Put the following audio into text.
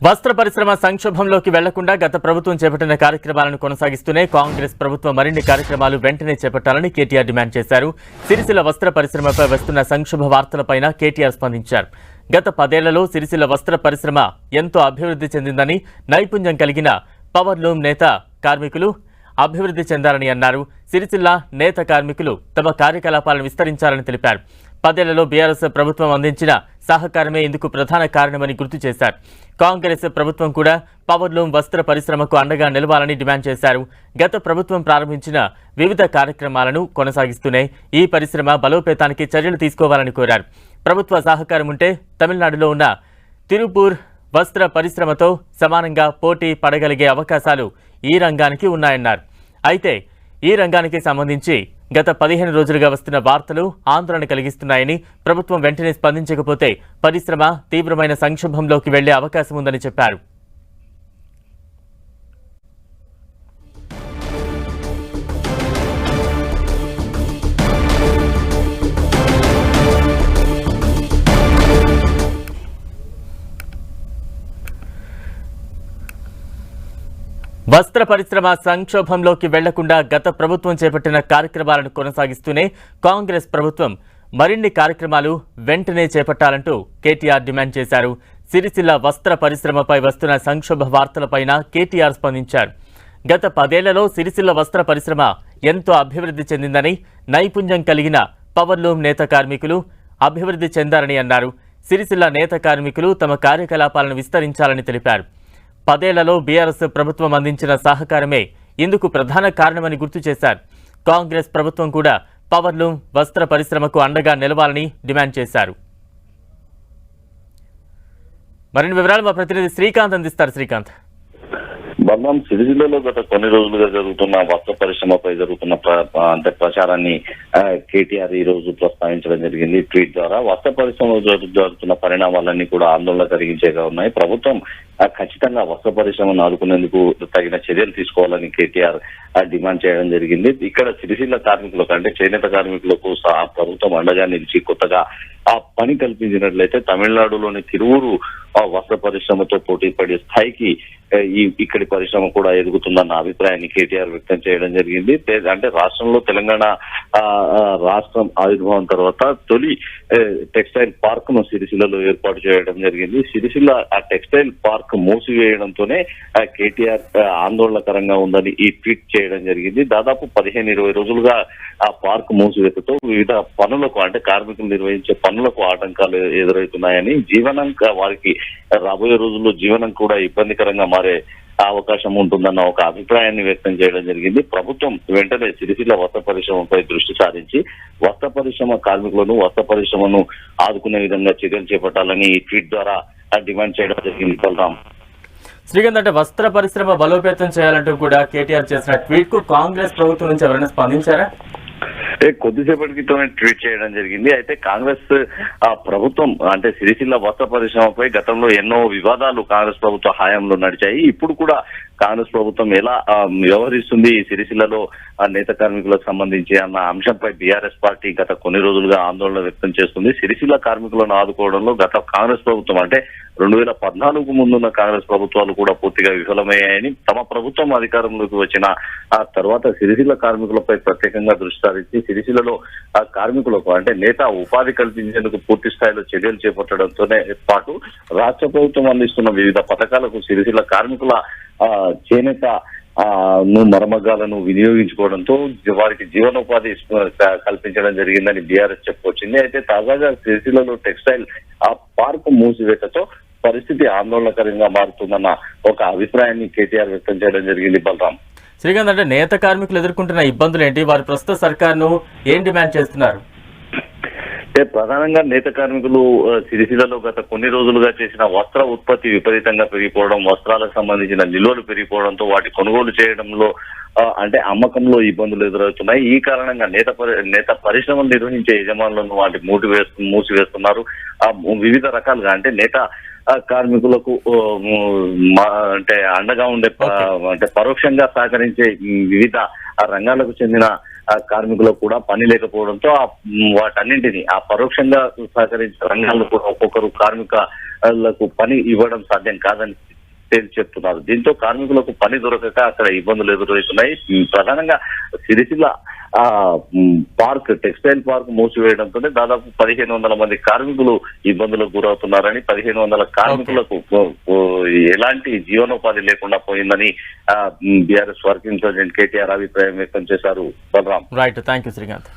వస్త్ర పరిశ్రమ సంక్షోభంలోకి వెళ్లకుండా గత ప్రభుత్వం చేపట్టిన కార్యక్రమాలను కొనసాగిస్తూనే కాంగ్రెస్ ప్రభుత్వం మరిన్ని కార్యక్రమాలు వెంటనే చేపట్టాలని కేటీఆర్ డిమాండ్ చేశారు. సిరిసిల్ల వస్త్ర పరిశ్రమపై వస్తున్న సంక్షోభ వార్తలపైన కేటీఆర్ స్పందించారు. గత 10 ఏళ్లలో సిరిసిల్ల వస్త్ర పరిశ్రమ ఎంతో అభివృద్ధి చెందిందని, నైపుణ్యం కలిగిన పవర్ లూమ్ నేత కార్మికులు అభివృద్ధి చెందాలని అన్నారు. సిరిసిల్ల నేత కార్మికులు తమ కార్యకలాపాలను విస్తరించాలని తెలిపారు. 10 ఏళ్లలో బీఆర్ఎస్ ప్రభుత్వం అందించిన సహకారమే ఇందుకు ప్రధాన కారణమని గుర్తు చేశారు. కాంగ్రెస్ ప్రభుత్వం కూడా పవర్లూమ్ వస్త్ర పరిశ్రమకు అండగా నిలవాలని డిమాండ్ చేశారు. గత ప్రభుత్వం ప్రారంభించిన వివిధ కార్యక్రమాలను కొనసాగిస్తూనే ఈ పరిశ్రమ బలోపేతానికి చర్యలు తీసుకోవాలని కోరారు. ప్రభుత్వ సహకారం ఉంటే తమిళనాడులో ఉన్న తిరుపూర్ వస్త్ర పరిశ్రమతో సమానంగా పోటీ పడగలిగే అవకాశాలు ఈ రంగానికి ఉన్నాయన్నారు. అయితే ఈ రంగానికి సంబంధించి గత 15 రోజులుగా వస్తున్న వార్తలు ఆందోళన కలిగిస్తున్నాయని, ప్రభుత్వం వెంటనే స్పందించకపోతే పరిశ్రమ తీవ్రమైన సంక్షోభంలోకి వెళ్లే అవకాశం ఉందని చెప్పారు. వస్త్ర పరిశ్రమ సంక్షోభంలోకి వెళ్లకుండా గత ప్రభుత్వం చేపట్టిన కార్యక్రమాలను కొనసాగిస్తూనే కాంగ్రెస్ ప్రభుత్వం మరిన్ని కార్యక్రమాలు వెంటనే చేపట్టాలంటూ కేటీఆర్ డిమాండ్ చేశారు. సిరిసిల్ల వస్త్ర పరిశ్రమపై వస్తున్న సంక్షోభ వార్తలపైన కేటీఆర్ స్పందించారు. గత 10 ఏళ్లలో సిరిసిల్ల వస్త్ర పరిశ్రమ ఎంతో అభివృద్ధి చెందిందని, నైపుణ్యం కలిగిన పవర్లూమ్ నేత కార్మికులు అభివృద్ధి చెందారని అన్నారు. సిరిసిల్ల నేత కార్మికులు తమ కార్యకలాపాలను విస్తరించాలని తెలిపారు. 10 ఏళ్లలో బీఆర్ఎస్ ప్రభుత్వం అందించిన సహకారమే ఇందుకు ప్రధాన కారణమని గుర్తు చేశారు. కాంగ్రెస్ ప్రభుత్వం కూడా పవర్లూమ్ వస్త్ర పరిశ్రమకు అండగా నిలవాలని డిమాండ్ చేశారు. మరిన్ని వివరాలు మా ప్రతినిధి శ్రీకాంత్ అందిస్తారు. శ్రీకాంత్, బర్ణం సిరిసిల్లలో గత కొన్ని రోజులుగా జరుగుతున్న వస్త్ర పరిశ్రమపై జరుగుతున్న ప్రచారాన్ని కేటీఆర్ ఈ రోజు ప్రస్తావించడం జరిగింది. ట్వీట్ ద్వారా వస్త్ర పరిశ్రమ జరుగుతున్న పరిణామాలన్నీ కూడా ఆందోళన కలిగించేగా ఉన్నాయి. ప్రభుత్వం ఖచ్చితంగా వస్త్ర పరిశ్రమను ఆదుకునేందుకు తగిన చర్యలు తీసుకోవాలని కేటీఆర్ డిమాండ్ చేయడం జరిగింది. ఇక్కడ సిరిసిల్ల కార్మికులకు అంటే చేనేత కార్మికులకు ప్రభుత్వం అండగా నిలిచి కొత్తగా ఆ పని కల్పించినట్లయితే తమిళనాడులోని తిరువూరు వస్త్ర పరిశ్రమతో పోటీ పడే స్థాయికి ఇక్కడి పరిశ్రమ కూడా ఎదుగుతుందన్న అభిప్రాయాన్ని కేటీఆర్ వ్యక్తం చేయడం జరిగింది. అంటే రాష్ట్రంలో తెలంగాణ రాష్ట్రం ఆవిర్భావం తర్వాత తొలి టెక్స్టైల్ పార్క్ ను సిరిసిల్లలో ఏర్పాటు చేయడం జరిగింది. సిరిసిల్ల ఆ టెక్స్టైల్ పార్క్ మూసివేయడంతోనే కేటీఆర్ ఆందోళనకరంగా ఉందని ఈ ట్వీట్ చేయడం జరిగింది. దాదాపు 15-20 రోజులుగా ఆ పార్క్ మూసివేతతో వివిధ పనులకు అంటే కార్మికులు నిర్వహించే పనులకు ఆటంకాలు ఎదురవుతున్నాయని, వారికి రాబోయే రోజుల్లో జీవనం కూడా ఇబ్బందికరంగా మారే అవకాశం ఉంటుందన్న ఒక అభిప్రాయాన్ని వ్యక్తం చేయడం జరిగింది. ప్రభుత్వం వెంటనే సిరిసిల్ల వస్త్ర పరిశ్రమపై దృష్టి సారించి వస్త్ర పరిశ్రమ కార్మికులను వస్త్ర పరిశ్రమను ఆదుకునే విధంగా చర్యలు చేపట్టాలని ఈ ట్వీట్ ద్వారా డిమాండ్ చేయడం జరిగింది. శ్రీకాంత్, అంటే వస్త్ర పరిశ్రమ బలోపేతం చేయాలంటూ కూడా కేటీఆర్ చేసిన ట్వీట్ కు కాంగ్రెస్ ప్రభుత్వం నుంచి ఎవరైనా స్పందించారా? కొద్దిసేపటి క్రితమే ట్వీట్ చేయడం జరిగింది. అయితే కాంగ్రెస్ ప్రభుత్వం అంటే సిరిసిల్ల వస్త్ర పరిశ్రమపై గతంలో ఎన్నో వివాదాలు కాంగ్రెస్ ప్రభుత్వ హయాంలో నడిచాయి. ఇప్పుడు కూడా కాంగ్రెస్ ప్రభుత్వం ఎలా వ్యవహరిస్తుంది సిరిసిల్లలో నేత కార్మికులకు సంబంధించి అన్న అంశంపై బీఆర్ఎస్ పార్టీ గత కొన్ని రోజులుగా ఆందోళన వ్యక్తం చేస్తుంది. సిరిసిల్ల కార్మికులను ఆదుకోవడంలో గత కాంగ్రెస్ ప్రభుత్వం అంటే 2014 ముందున్న కాంగ్రెస్ ప్రభుత్వాలు కూడా పూర్తిగా విఫలమయ్యాయని, తమ ప్రభుత్వం అధికారంలోకి వచ్చిన ఆ తర్వాత సిరిసిల్ల కార్మికులపై ప్రత్యేకంగా దృష్టి సారించి సిరిసిల్లలో ఆ కార్మికులకు అంటే నేత ఉపాధి కల్పించేందుకు పూర్తి స్థాయిలో చర్యలు చేపట్టడంతోనే పాటు రాష్ట్ర ప్రభుత్వం అందిస్తున్న వివిధ పథకాలకు సిరిసిల్ల కార్మికుల చేనేత మరమగ్గాలను వినియోగించుకోవడంతో వారికి జీవనోపాధి కల్పించడం జరిగిందని బీఆర్ఎస్ చెప్పుకొచ్చింది. అయితే తాజాగా సిరిసిల్లలో టెక్స్టైల్ పార్క్ మూసివేతతో పరిస్థితి ఆందోళనకరంగా మారుతుందన్న ఒక అభిప్రాయాన్ని కేటీఆర్ వ్యక్తం చేయడం జరిగింది. బలరాం, శ్రీకాంత్, అంటే నేత కార్మికులు ఎదుర్కొంటున్న ఇబ్బందులు ఏంటి? వారి ప్రస్తుత సర్కార్ను ఏం డిమాండ్ చేస్తున్నారు? ప్రధానంగా నేత కార్మికులు సిరిసిల్లలో గత కొన్ని రోజులుగా చేసిన వస్త్ర ఉత్పత్తి విపరీతంగా పెరిగిపోవడం, వస్త్రాలకు సంబంధించిన నిల్వలు పెరిగిపోవడంతో వాటి కొనుగోలు చేయడంలో అంటే అమ్మకంలో ఇబ్బందులు ఎదురవుతున్నాయి. ఈ కారణంగా నేత పరిశ్రమలు నిర్వహించే యజమానులను వాటి మూసివేస్తున్నారు. వివిధ రకాలుగా అంటే నేత కార్మికులకు అంటే అండగా ఉండే అంటే పరోక్షంగా సహకరించే వివిధ రంగాలకు చెందిన కార్మికులకు కూడా పని లేకపోవడంతో వాటన్నింటినీ ఆ పరోక్షంగా సహకరించే రంగాల్లో కూడా ఒక్కొక్కరు కార్మికులకు పని ఇవ్వడం సాధ్యం కాదని తేల్చి చెప్తున్నారు. దీంతో కార్మికులకు పని దొరకక అక్కడ ఇబ్బందులు ఎదురవుతున్నాయి. ప్రధానంగా సిరిసిల్ల టెక్స్టైల్ పార్క్ మూసివేయడంతో దాదాపు 1500 మంది కార్మికులు ఇబ్బందులకు గురవుతున్నారని, 1500 కార్మికులకు ఎలాంటి జీవనోపాధి లేకుండా పోయిందని బీఆర్ఎస్ వర్కింగ్ ప్రెసిడెంట్ కేటీఆర్ అభిప్రాయం వ్యక్తం చేశారు. Balaram. Right, thank you Srikanth.